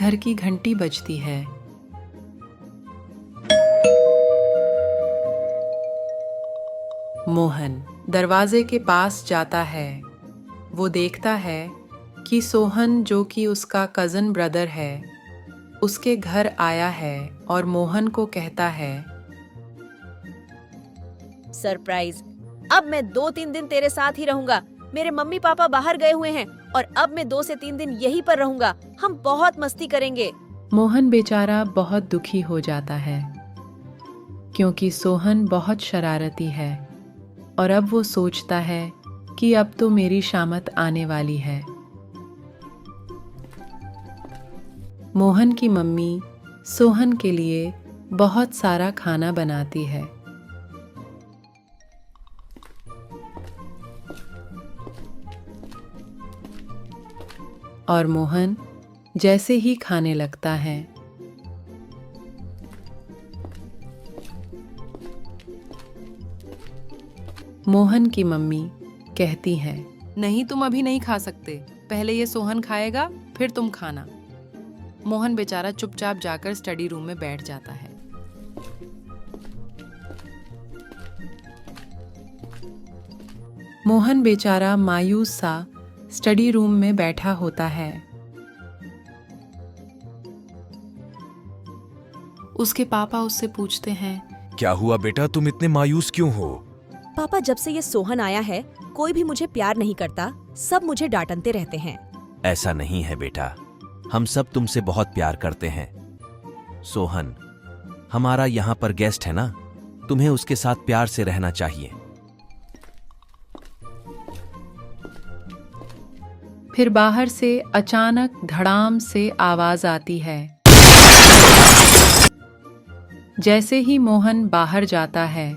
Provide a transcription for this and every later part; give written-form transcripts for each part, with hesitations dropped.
घर की घंटी बजती है। मोहन दरवाजे के पास जाता है। वो देखता है कि सोहन, जो कि उसका कज़न ब्रदर है, उसके घर आया है और मोहन को कहता है, सरप्राइज। अब मैं 2-3 दिन तेरे साथ ही रहूंगा। मेरे मम्मी पापा बाहर गए हुए हैं और अब मैं 2 से 3 दिन यहीं पर रहूंगा। हम बहुत मस्ती करेंगे। मोहन बेचारा बहुत दुखी हो जाता है क्योंकि सोहन बहुत शरारती है और अब वो सोचता है कि अब तो मेरी शामत आने वाली है। मोहन की मम्मी सोहन के लिए बहुत सारा खाना बनाती है। और मोहन जैसे ही खाने लगता है, मोहन की मम्मी कहती है, नहीं, तुम अभी नहीं खा सकते, पहले ये सोहन खाएगा फिर तुम खाना। मोहन बेचारा चुपचाप जाकर स्टडी रूम में बैठ जाता है। मोहन बेचारा मायूस सा स्टडी रूम में बैठा होता है। उसके पापा उससे पूछते हैं, क्या हुआ बेटा, तुम इतने मायूस क्यों हो? पापा, जब से ये सोहन आया है कोई भी मुझे प्यार नहीं करता। सब मुझे डांटते रहते हैं। ऐसा नहीं है बेटा, हम सब तुमसे बहुत प्यार करते हैं। सोहन हमारा यहाँ पर गेस्ट है ना, तुम्हें उसके साथ प्यार से रहना चाहिए। फिर बाहर से अचानक धड़ाम से आवाज आती है। जैसे ही मोहन बाहर जाता है,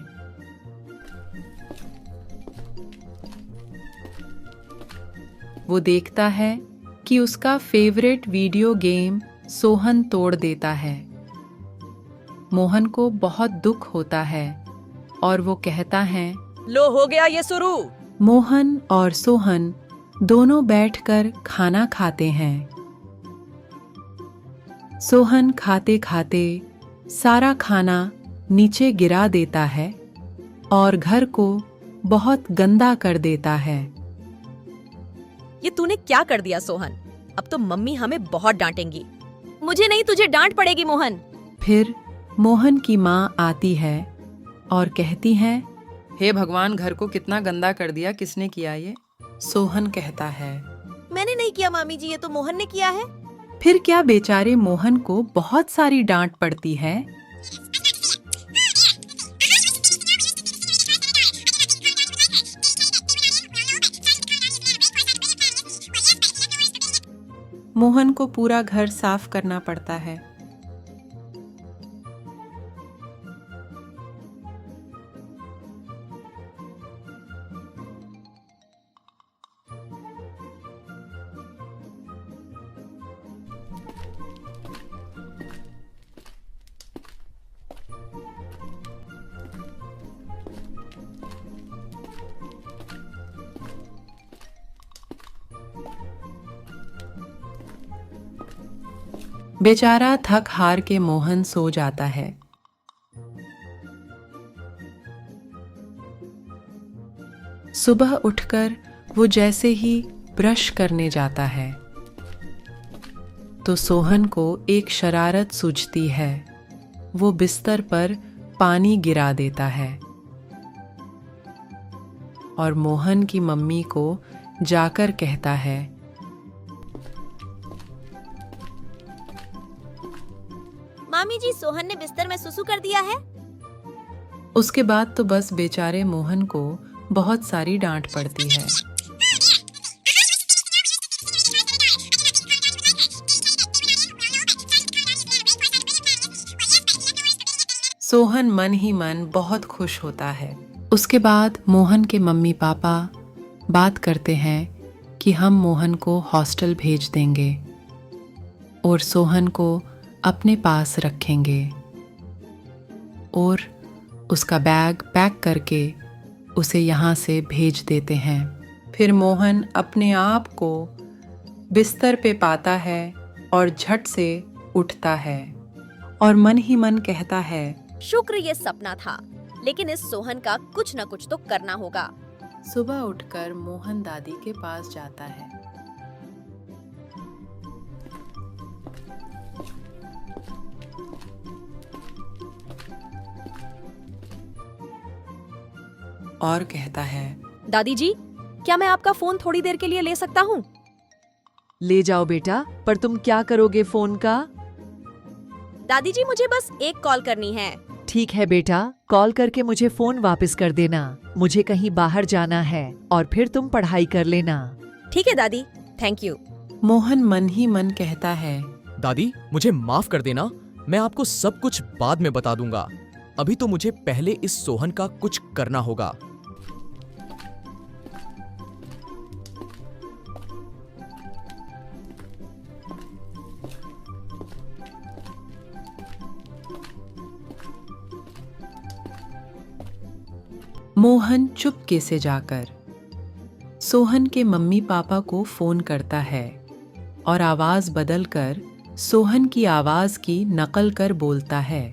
वो देखता है कि उसका फेवरेट वीडियो गेम सोहन तोड़ देता है। मोहन को बहुत दुख होता है और वो कहता है, लो, हो गया ये शुरू। मोहन और सोहन दोनों बैठकर खाना खाते हैं। सोहन खाते खाते सारा खाना नीचे गिरा देता है और घर को बहुत गंदा कर देता है। ये तूने क्या कर दिया सोहन? अब तो मम्मी हमें बहुत डांटेंगी। मुझे नहीं, तुझे डांट पड़ेगी मोहन। फिर मोहन की माँ आती है और कहती है, हे भगवान, घर को कितना गंदा कर दिया, किसने किया ये? सोहन कहता है, मैंने नहीं किया मामी जी, ये तो मोहन ने किया है। फिर क्या बेचारे मोहन को बहुत सारी डांट पड़ती है। मोहन को पूरा घर साफ करना पड़ता है। बेचारा थक हार के मोहन सो जाता है। सुबह उठकर वो जैसे ही ब्रश करने जाता है तो सोहन को एक शरारत सूझती है। वो बिस्तर पर पानी गिरा देता है और मोहन की मम्मी को जाकर कहता है, मामी जी, सोहन ने बिस्तर में सुसु कर दिया है। उसके बाद तो बस बेचारे मोहन को बहुत सारी डांट पड़ती है। सोहन मन ही मन बहुत खुश होता है। उसके बाद मोहन के मम्मी पापा बात करते हैं कि हम मोहन को हॉस्टल भेज देंगे और सोहन को अपने पास रखेंगे और उसका बैग पैक करके उसे यहाँ से भेज देते हैं। फिर मोहन अपने आप को बिस्तर पे पाता है और झट से उठता है और मन ही मन कहता है, शुक्र ये सपना था, लेकिन इस सोहन का कुछ न कुछ तो करना होगा। सुबह उठकर मोहन दादी के पास जाता है। और कहता है, दादी जी, क्या मैं आपका फोन थोड़ी देर के लिए ले सकता हूँ? ले जाओ बेटा, पर तुम क्या करोगे फोन का? दादी जी, मुझे बस एक कॉल करनी है। ठीक है बेटा, कॉल करके मुझे फोन वापस कर देना। मुझे कहीं बाहर जाना है और फिर तुम पढ़ाई कर लेना। ठीक है दादी, थैंक यू। मोहन मन ही मन कहता है, दादी मुझे माफ कर देना, मैं आपको सब कुछ बाद में बता दूंगा। अभी तो मुझे पहले इस सोहन का कुछ करना होगा। मोहन चुपके से जाकर सोहन के मम्मी पापा को फोन करता है और आवाज बदलकर सोहन की आवाज की नकल कर बोलता है।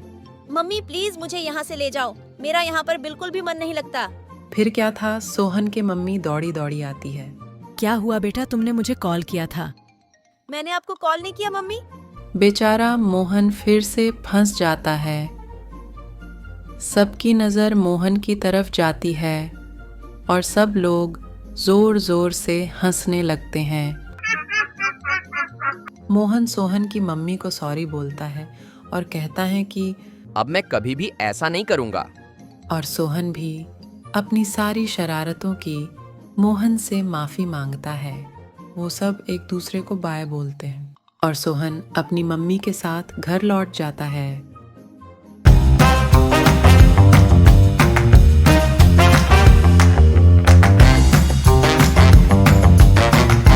मम्मी प्लीज मुझे यहाँ से ले जाओ, मेरा यहाँ पर बिल्कुल भी मन नहीं लगता। फिर क्या था, सोहन के मम्मी दौड़ी दौड़ी आती है। क्या हुआ बेटा, तुमने मुझे कॉल किया था? मैंने आपको कॉल नहीं किया मम्मी। बेचारा मोहन फिर से फंस जाता है। सबकी नज़र मोहन की तरफ जाती है और सब लोग जोर जोर से हंसने लगते हैं। मोहन सोहन की मम्मी को सॉरी बोलता है और कहता है कि अब मैं कभी भी ऐसा नहीं करूंगा। और सोहन भी अपनी सारी शरारतों की मोहन से माफ़ी मांगता है। वो सब एक दूसरे को बाय बोलते हैं और सोहन अपनी मम्मी के साथ घर लौट जाता है।